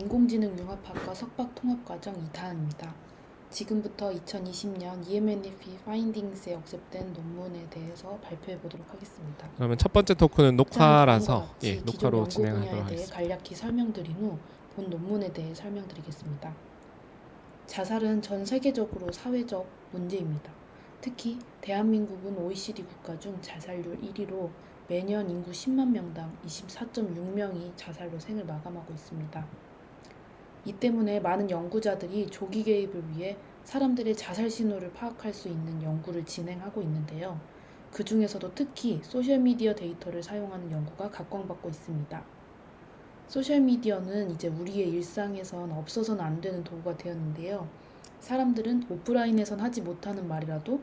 인공지능융합학과 석박통합과정 2탄입니다. 지금부터 2020년 EMNF 파인딩스에 억셉된 논문에 대해서 발표해 보도록 하겠습니다. 그러면 첫 번째 토크는 녹화라서 녹화로 기존 연구 진행하도록 분야에 대해 하겠습니다. 간략히 설명드린 후 본 논문에 대해 설명드리겠습니다. 자살은 전 세계적으로 사회적 문제입니다. 특히 대한민국은 OECD 국가 중 자살률 1위로 매년 인구 10만 명당 24.6명이 자살로 생을 마감하고 있습니다. 이 때문에 많은 연구자들이 조기 개입을 위해 사람들의 자살 신호를 파악할 수 있는 연구를 진행하고 있는데요. 그 중에서도 특히 소셜미디어 데이터를 사용하는 연구가 각광받고 있습니다. 소셜미디어는 이제 우리의 일상에선 없어서는 안 되는 도구가 되었는데요. 사람들은 오프라인에선 하지 못하는 말이라도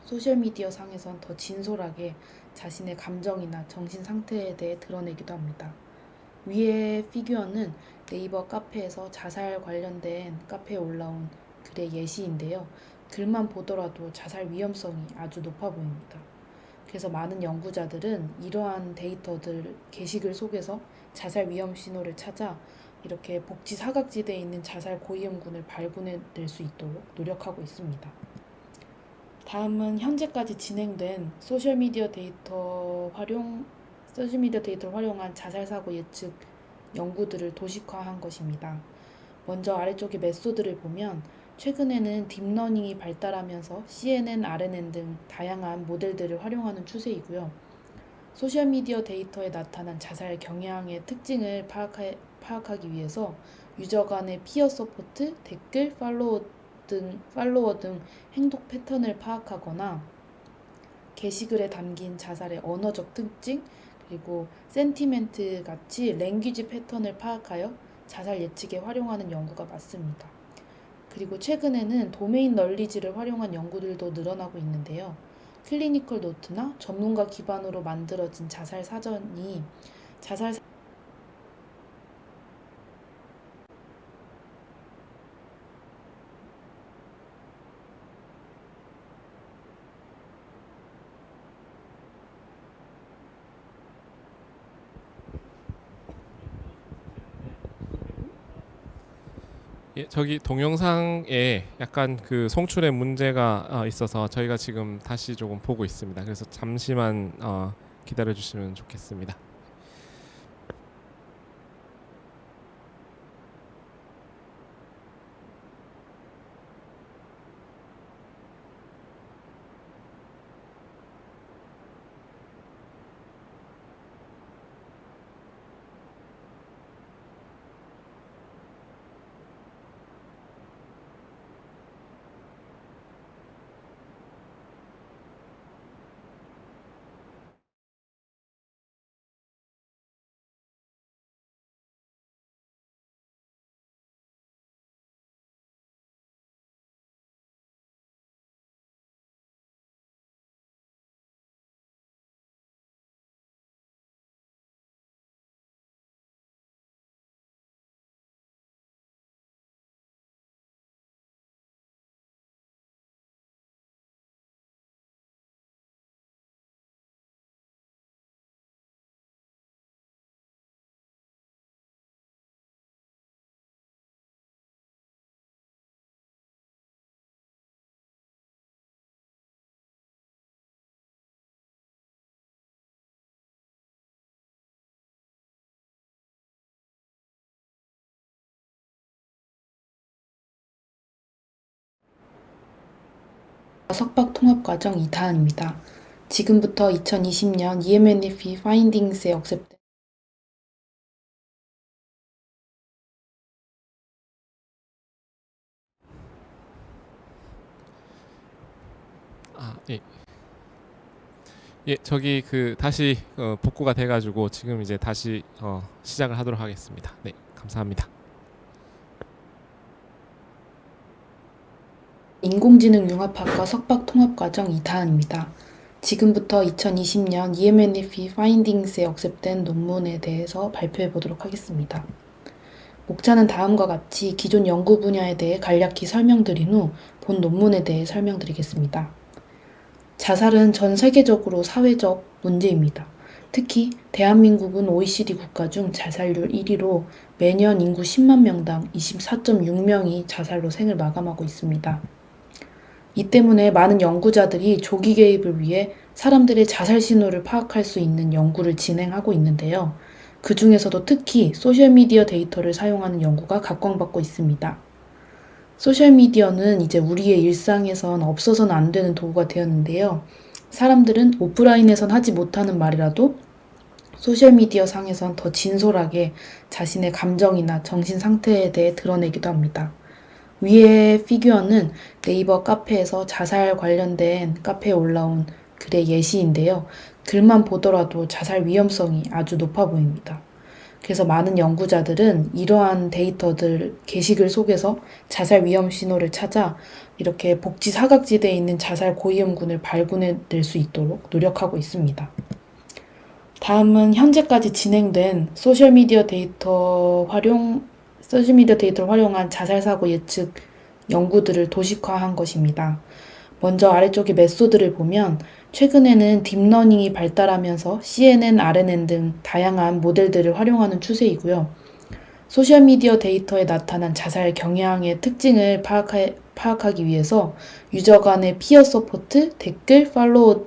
소셜미디어 상에선 더 진솔하게 자신의 감정이나 정신 상태에 대해 드러내기도 합니다. 위의 피규어는 네이버 카페에서 자살 관련된 카페에 올라온 글의 예시인데요. 글만 보더라도 자살 위험성이 아주 높아 보입니다. 그래서 많은 연구자들은 이러한 데이터들 게시글 속에서 자살 위험 신호를 찾아 이렇게 복지 사각지대에 있는 자살 고위험군을 발굴해낼 수 있도록 노력하고 있습니다. 다음은 현재까지 진행된 소셜미디어 데이터를 활용한 자살 사고 예측 연구들을 도식화한 것입니다. 먼저 아래쪽의 메소드를 보면 최근에는 딥러닝이 발달하면서 CNN, RNN 등 다양한 모델들을 활용하는 추세이고요. 소셜미디어 데이터에 나타난 자살 경향의 특징을 파악하기 위해서 유저 간의 피어 서포트, 댓글, 팔로워 등 행동 패턴을 파악하거나 게시글에 담긴 자살의 언어적 특징, 그리고 센티멘트 같이 랭귀지 패턴을 파악하여 자살 예측에 활용하는 연구가 많습니다. 그리고 최근에는 도메인 널리지를 활용한 연구들도 늘어나고 있는데요. 클리니컬 노트나 전문가 기반으로 만들어진 자살 사전이 저기 동영상에 약간 그 송출에 문제가 있어서 저희가 지금 다시 조금 보고 있습니다. 그래서 잠시만 기다려 주시면 좋겠습니다. 석박통합과정 2탄입니다. 지금부터 2020년 EMNF 파인딩스에 억셉된 저기 그 다시 복구가 돼가지고 지금 이제 다시 시작을 하도록 하겠습니다. 네, 감사합니다. 인공지능융합학과 석박통합과정 2탄입니다. 지금부터 2020년 EMNF 파인딩스에 억셉된 논문에 대해서 발표해 보도록 하겠습니다. 목차는 다음과 같이 기존 연구 분야에 대해 간략히 설명드린 후 본 논문에 대해 설명드리겠습니다. 자살은 전 세계적으로 사회적 문제입니다. 특히 대한민국은 OECD 국가 중 자살률 1위로 매년 인구 10만 명당 24.6명이 자살로 생을 마감하고 있습니다. 이 때문에 많은 연구자들이 조기 개입을 위해 사람들의 자살 신호를 파악할 수 있는 연구를 진행하고 있는데요. 그 중에서도 특히 소셜미디어 데이터를 사용하는 연구가 각광받고 있습니다. 소셜미디어는 이제 우리의 일상에선 없어서는 안 되는 도구가 되었는데요. 사람들은 오프라인에선 하지 못하는 말이라도 소셜미디어 상에선 더 진솔하게 자신의 감정이나 정신 상태에 대해 드러내기도 합니다. 위의 피규어는 네이버 카페에서 자살 관련된 카페에 올라온 글의 예시인데요. 글만 보더라도 자살 위험성이 아주 높아 보입니다. 그래서 많은 연구자들은 이러한 데이터들 게시글 속에서 자살 위험 신호를 찾아 이렇게 복지 사각지대에 있는 자살 고위험군을 발굴해낼 수 있도록 노력하고 있습니다. 다음은 현재까지 진행된 소셜미디어 데이터를 활용한 자살 사고 예측 연구들을 도식화한 것입니다. 먼저 아래쪽의 메소드를 보면 최근에는 딥러닝이 발달하면서 CNN, RNN 등 다양한 모델들을 활용하는 추세이고요. 소셜미디어 데이터에 나타난 자살 경향의 특징을 파악하기 위해서 유저 간의 피어 서포트, 댓글, 팔로워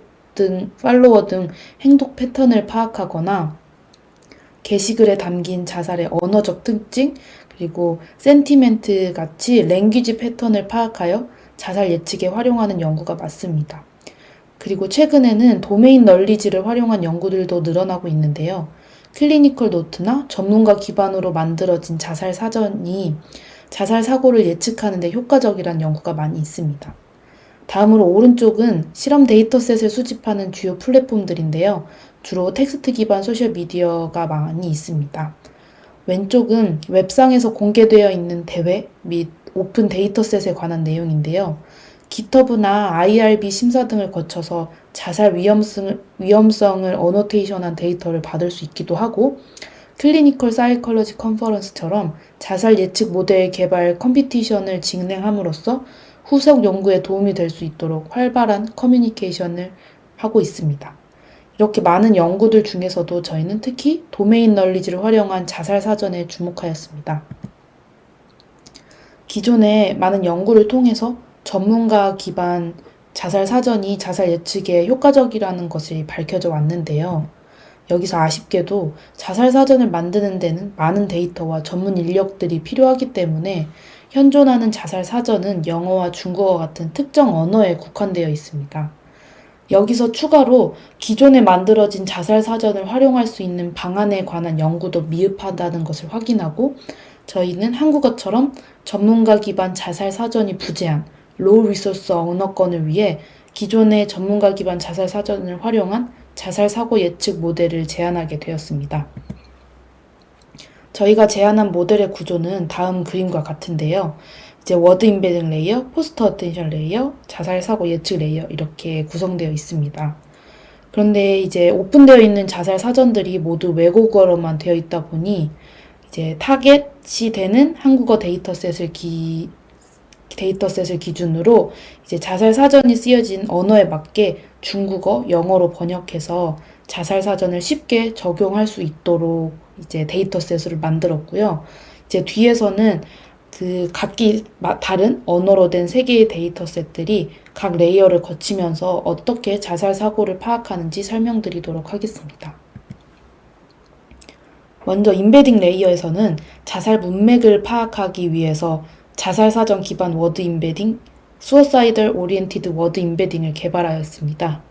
등 행동 패턴을 파악하거나 게시글에 담긴 자살의 언어적 특징, 그리고 센티멘트 같이 랭귀지 패턴을 파악하여 자살 예측에 활용하는 연구가 많습니다. 그리고 최근에는 도메인 널리지를 활용한 연구들도 늘어나고 있는데요. 클리니컬 노트나 전문가 기반으로 만들어진 자살 사전이 자살 사고를 예측하는 데 효과적이란 연구가 많이 있습니다. 다음으로 오른쪽은 실험 데이터셋을 수집하는 주요 플랫폼들인데요. 주로 텍스트 기반 소셜미디어가 많이 있습니다. 왼쪽은 웹상에서 공개되어 있는 대회 및 오픈 데이터셋에 관한 내용인데요. GitHub나 IRB 심사 등을 거쳐서 자살 위험성을 어노테이션한 데이터를 받을 수 있기도 하고 클리니컬 사이콜러지 컨퍼런스처럼 자살 예측 모델 개발 컴피티션을 진행함으로써 후속 연구에 도움이 될 수 있도록 활발한 커뮤니케이션을 하고 있습니다. 이렇게 많은 연구들 중에서도 저희는 특히 도메인 널리지를 활용한 자살 사전에 주목하였습니다. 기존의 많은 연구를 통해서 전문가 기반 자살 사전이 자살 예측에 효과적이라는 것이 밝혀져 왔는데요. 여기서 아쉽게도 자살 사전을 만드는 데는 많은 데이터와 전문 인력들이 필요하기 때문에 현존하는 자살 사전은 영어와 중국어 같은 특정 언어에 국한되어 있습니다. 여기서 추가로 기존에 만들어진 자살 사전을 활용할 수 있는 방안에 관한 연구도 미흡하다는 것을 확인하고 저희는 한국어처럼 전문가 기반 자살 사전이 부재한 로우 리소스 언어권을 위해 기존의 전문가 기반 자살 사전을 활용한 자살 사고 예측 모델을 제안하게 되었습니다. 저희가 제안한 모델의 구조는 다음 그림과 같은데요. 이제 워드 임베딩 레이어, 포스트 어텐션 레이어, 자살 사고 예측 레이어 이렇게 구성되어 있습니다. 그런데 이제 오픈되어 있는 자살 사전들이 모두 외국어로만 되어 있다 보니 이제 타겟이 되는 한국어 데이터셋을 기준으로 이제 자살 사전이 쓰여진 언어에 맞게 중국어, 영어로 번역해서 자살 사전을 쉽게 적용할 수 있도록 이제 데이터셋을 만들었고요. 이제 뒤에서는 그 각기 다른 언어로 된 3개의 데이터셋들이 각 레이어를 거치면서 어떻게 자살 사고를 파악하는지 설명드리도록 하겠습니다. 먼저 임베딩 레이어에서는 자살 문맥을 파악하기 위해서 자살 사전 기반 워드 임베딩, 수어사이덜 오리엔티드 워드 임베딩을 개발하였습니다.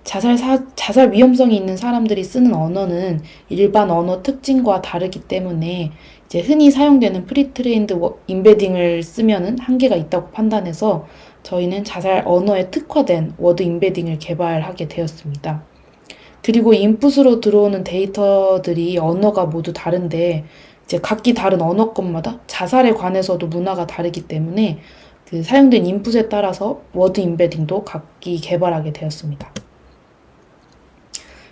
자살 위험성이 있는 사람들이 쓰는 언어는 일반 언어 특징과 다르기 때문에 이제 흔히 사용되는 프리트레인드 임베딩을 쓰면은 한계가 있다고 판단해서 저희는 자살 언어에 특화된 워드 임베딩을 개발하게 되었습니다. 그리고 인풋으로 들어오는 데이터들이 언어가 모두 다른데 이제 각기 다른 언어권마다 자살에 관해서도 문화가 다르기 때문에 그 사용된 인풋에 따라서 워드 임베딩도 각기 개발하게 되었습니다.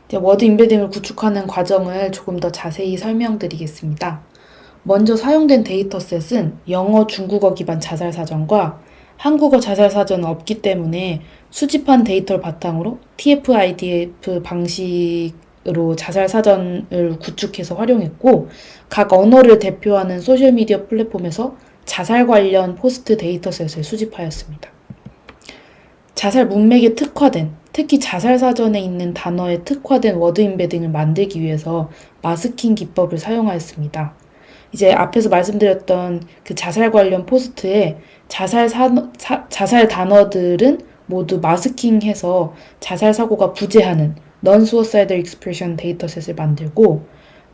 이제 워드 임베딩을 구축하는 과정을 조금 더 자세히 설명드리겠습니다. 먼저 사용된 데이터셋은 영어, 중국어 기반 자살 사전과 한국어 자살 사전은 없기 때문에 수집한 데이터를 바탕으로 TF-IDF 방식을 방식으로 자살 사전을 구축해서 활용했고, 각 언어를 대표하는 소셜미디어 플랫폼에서 자살 관련 포스트 데이터셋을 수집하였습니다. 자살 문맥에 특화된, 특히 자살 사전에 있는 단어에 특화된 워드 임베딩을 만들기 위해서 마스킹 기법을 사용하였습니다. 이제 앞에서 말씀드렸던 그 자살 관련 포스트에 자살 단어들은 모두 마스킹해서 자살 사고가 부재하는 Non-Suicidal Expression 데이터셋을 만들고,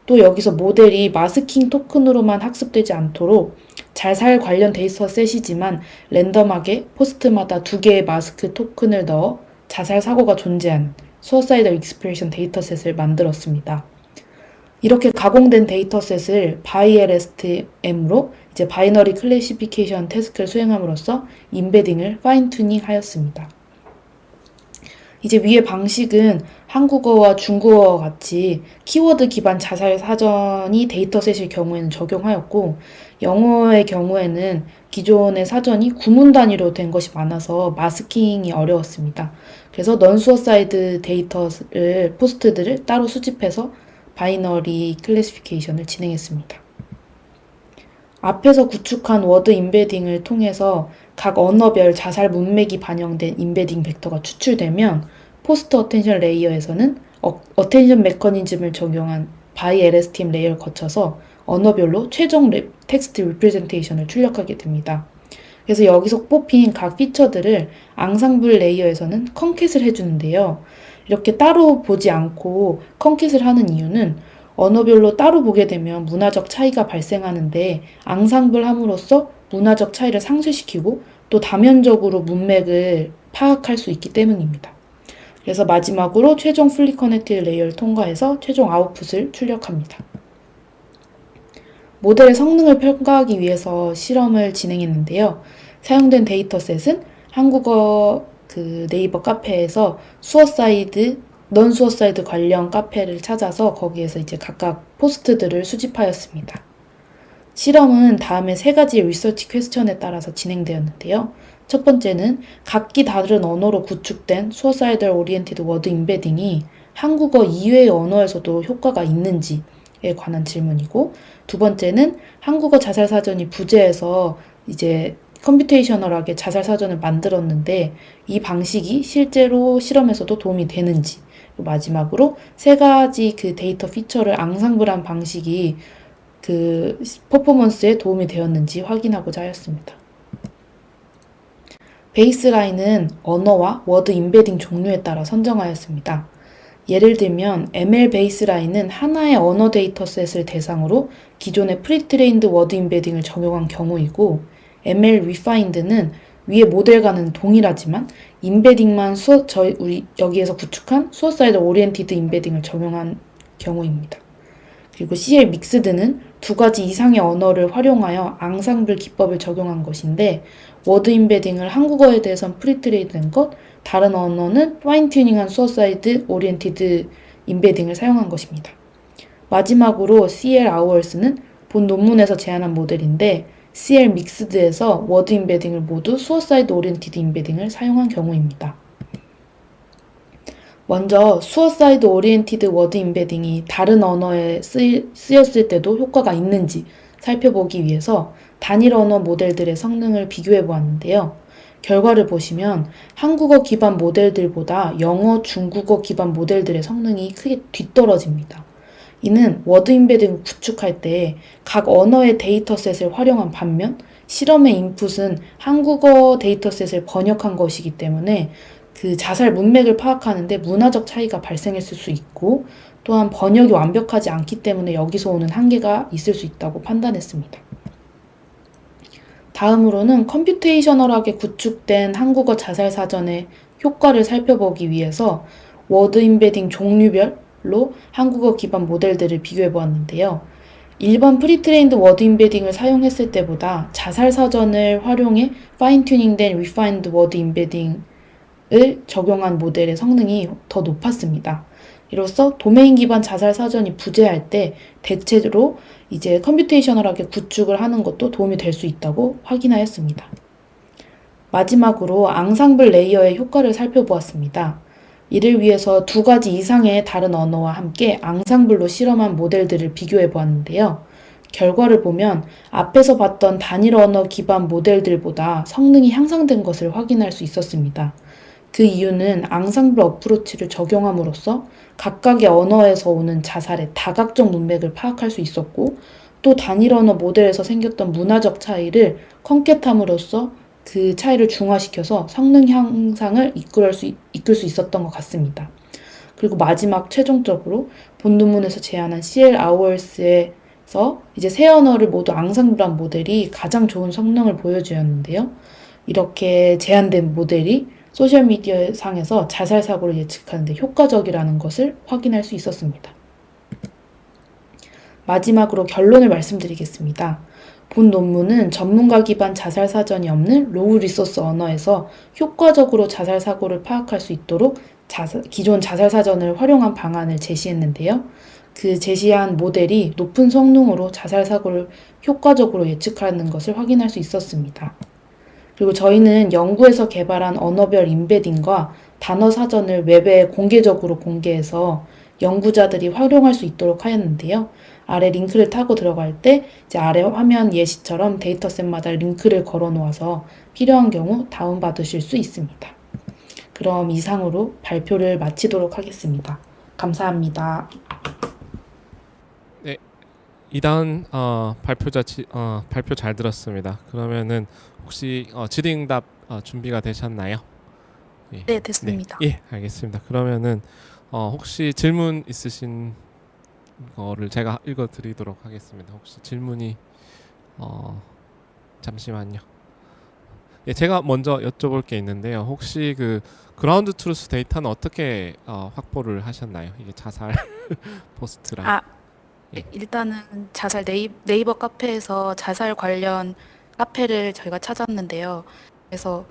또 여기서 모델이 마스킹 토큰으로만 학습되지 않도록 자살 관련 데이터셋이지만 랜덤하게 포스트마다 2개의 마스크 토큰을 넣어 자살 사고가 존재하는 Suicidal Expression 데이터셋을 만들었습니다. 이렇게 가공된 데이터셋을 BiLSTM으로 이제 바이너리 클래시피케이션 태스크를 수행함으로써 임베딩을 파인 튜닝 하였습니다. 이제 위의 방식은 한국어와 중국어와 같이 키워드 기반 자살 사전이 데이터셋일 경우에는 적용하였고, 영어의 경우에는 기존의 사전이 구문 단위로 된 것이 많아서 마스킹이 어려웠습니다. 그래서 non-suicide 데이터를 포스트들을 따로 수집해서 바이너리 클래시피케이션을 진행했습니다. 앞에서 구축한 워드 임베딩을 통해서 각 언어별 자살 문맥이 반영된 임베딩 벡터가 추출되면 포스트 어텐션 레이어에서는 어텐션 메커니즘을 적용한 BiLSTM 레이어를 거쳐서 언어별로 최종 텍스트 리프레젠테이션을 출력하게 됩니다. 그래서 여기서 뽑힌 각 피처들을 앙상블 레이어에서는 컨캣을 해주는데요. 이렇게 따로 보지 않고 컨캣을 하는 이유는 언어별로 따로 보게 되면 문화적 차이가 발생하는데 앙상블 함으로써 문화적 차이를 상쇄시키고 또 다면적으로 문맥을 파악할 수 있기 때문입니다. 그래서 마지막으로 최종 풀리 커넥티드 레이어를 통과해서 최종 아웃풋을 출력합니다. 모델의 성능을 평가하기 위해서 실험을 진행했는데요. 사용된 데이터셋은 한국어 네이버 카페에서 non-suicide 관련 카페를 찾아서 거기에서 이제 각각 포스트들을 수집하였습니다. 실험은 다음에 3가지의 리서치 퀘스천에 따라서 진행되었는데요. 첫 번째는 각기 다른 언어로 구축된 suicidal oriented word embedding이 한국어 이외의 언어에서도 효과가 있는지에 관한 질문이고, 두 번째는 한국어 자살 사전이 부재해서 이제 컴퓨테이셔널하게 자살 사전을 만들었는데 이 방식이 실제로 실험에서도 도움이 되는지, 마지막으로 3가지 그 데이터 피처를 앙상블한 방식이 그 퍼포먼스에 도움이 되었는지 확인하고자 하였습니다. 베이스라인은 언어와 워드 임베딩 종류에 따라 선정하였습니다. 예를 들면 ML 베이스라인은 하나의 언어 데이터셋을 대상으로 기존의 프리트레인드 워드 임베딩을 적용한 경우이고, ML 리파인드는 위의 모델과는 동일하지만 임베딩만 우리 여기에서 구축한 수어사이드 오리엔티드 임베딩을 적용한 경우입니다. 그리고 CL 믹스드는 2가지 이상의 언어를 활용하여 앙상블 기법을 적용한 것인데, 워드 임베딩을 한국어에 대해서는 프리트레이드된 것, 다른 언어는 파인 튜닝한 수어사이드 오리엔티드 임베딩을 사용한 것입니다. 마지막으로 CL 아워스는 본 논문에서 제안한 모델인데 CL 믹스드에서 워드 임베딩을 모두 수어사이드 오리엔티드 임베딩을 사용한 경우입니다. 먼저 수어사이드 오리엔티드 워드 임베딩이 다른 언어에 쓰였을 때도 효과가 있는지 살펴보기 위해서 단일 언어 모델들의 성능을 비교해 보았는데요. 결과를 보시면 한국어 기반 모델들보다 영어, 중국어 기반 모델들의 성능이 크게 뒤떨어집니다. 이는 워드 임베딩을 구축할 때 각 언어의 데이터셋을 활용한 반면 실험의 인풋은 한국어 데이터셋을 번역한 것이기 때문에 그 자살 문맥을 파악하는데 문화적 차이가 발생했을 수 있고, 또한 번역이 완벽하지 않기 때문에 여기서 오는 한계가 있을 수 있다고 판단했습니다. 다음으로는 컴퓨테이셔널하게 구축된 한국어 자살 사전의 효과를 살펴보기 위해서 워드 임베딩 종류별로 한국어 기반 모델들을 비교해 보았는데요. 일반 프리트레인드 워드 임베딩을 사용했을 때보다 자살 사전을 활용해 파인 튜닝된 리파인드 워드 임베딩을 적용한 모델의 성능이 더 높았습니다. 이로써 도메인 기반 자살 사전이 부재할 때 대체로 이제 컴퓨테이셔널하게 구축을 하는 것도 도움이 될 수 있다고 확인하였습니다. 마지막으로 앙상블 레이어의 효과를 살펴보았습니다. 이를 위해서 두 가지 이상의 다른 언어와 함께 앙상블로 실험한 모델들을 비교해 보았는데요. 결과를 보면 앞에서 봤던 단일 언어 기반 모델들보다 성능이 향상된 것을 확인할 수 있었습니다. 그 이유는 앙상블 어프로치를 적용함으로써 각각의 언어에서 오는 자살의 다각적 문맥을 파악할 수 있었고, 또 단일 언어 모델에서 생겼던 문화적 차이를 컨캣함으로써 그 차이를 중화시켜서 성능 향상을 이끌 수 있었던 것 같습니다. 그리고 마지막 최종적으로 본 논문에서 제안한 CL 아워스에서 이제 세 언어를 모두 앙상블한 모델이 가장 좋은 성능을 보여주었는데요. 이렇게 제안된 모델이 소셜미디어 상에서 자살 사고를 예측하는 데 효과적이라는 것을 확인할 수 있었습니다. 마지막으로 결론을 말씀드리겠습니다. 본 논문은 전문가 기반 자살 사전이 없는 로우 리소스 언어에서 효과적으로 자살 사고를 파악할 수 있도록 기존 자살 사전을 활용한 방안을 제시했는데요. 그 제시한 모델이 높은 성능으로 자살 사고를 효과적으로 예측하는 것을 확인할 수 있었습니다. 그리고 저희는 연구에서 개발한 언어별 임베딩과 단어 사전을 웹에 공개적으로 공개해서 연구자들이 활용할 수 있도록 하였는데요. 아래 링크를 타고 들어갈 때 이제 아래 화면 예시처럼 데이터셋마다 링크를 걸어 놓아서 필요한 경우 다운받으실 수 있습니다. 그럼 이상으로 발표를 마치도록 하겠습니다. 감사합니다. 네, 이단 발표 잘 들었습니다. 그러면은 혹시 질의응답 준비가 되셨나요? 예. 네, 됐습니다. 예, 알겠습니다. 그러면은 혹시 질문 있으신 거를 제가 읽어드리도록 하겠습니다. 혹시 질문이 잠시만요. 예, 제가 먼저 여쭤볼 게 있는데요. 혹시 그 그라운드 트루스 데이터는 어떻게 확보를 하셨나요? 이게 자살 포스트랑. 아, 예. 일단은 자살 네이버 카페에서 자살 관련 카페를 저희가 찾았는데요. 그래서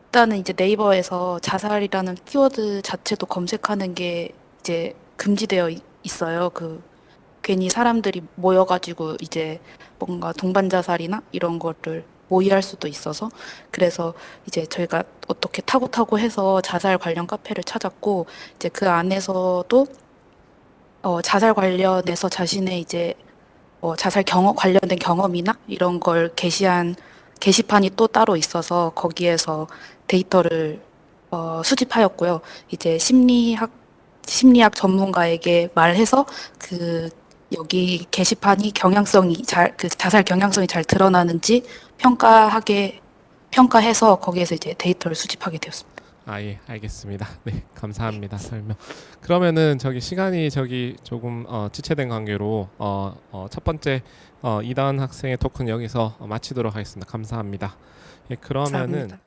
일단은 이제 네이버에서 자살이라는 키워드 자체도 검색하는 게 이제 금지되어 있어요. 괜히 사람들이 모여가지고 이제 뭔가 동반 자살이나 이런 거를 모의할 수도 있어서, 그래서 이제 저희가 어떻게 타고 해서 자살 관련 카페를 찾았고, 이제 그 안에서도 자살 관련해서 자신의 이제 자살 관련된 경험이나 이런 걸 게시한 게시판이 또 따로 있어서 거기에서 데이터를 수집하였고요. 이제 심리학 전문가에게 말해서 여기 게시판이 자살 경향성이 잘 드러나는지 평가해서 거기에서 이제 데이터를 수집하게 되었습니다. 예, 알겠습니다. 네, 감사합니다. 설명. 그러면은 시간이 조금 지체된 관계로 첫 번째 이다은 학생의 토크는 여기서 마치도록 하겠습니다. 감사합니다. 예, 그러면은 감사합니다.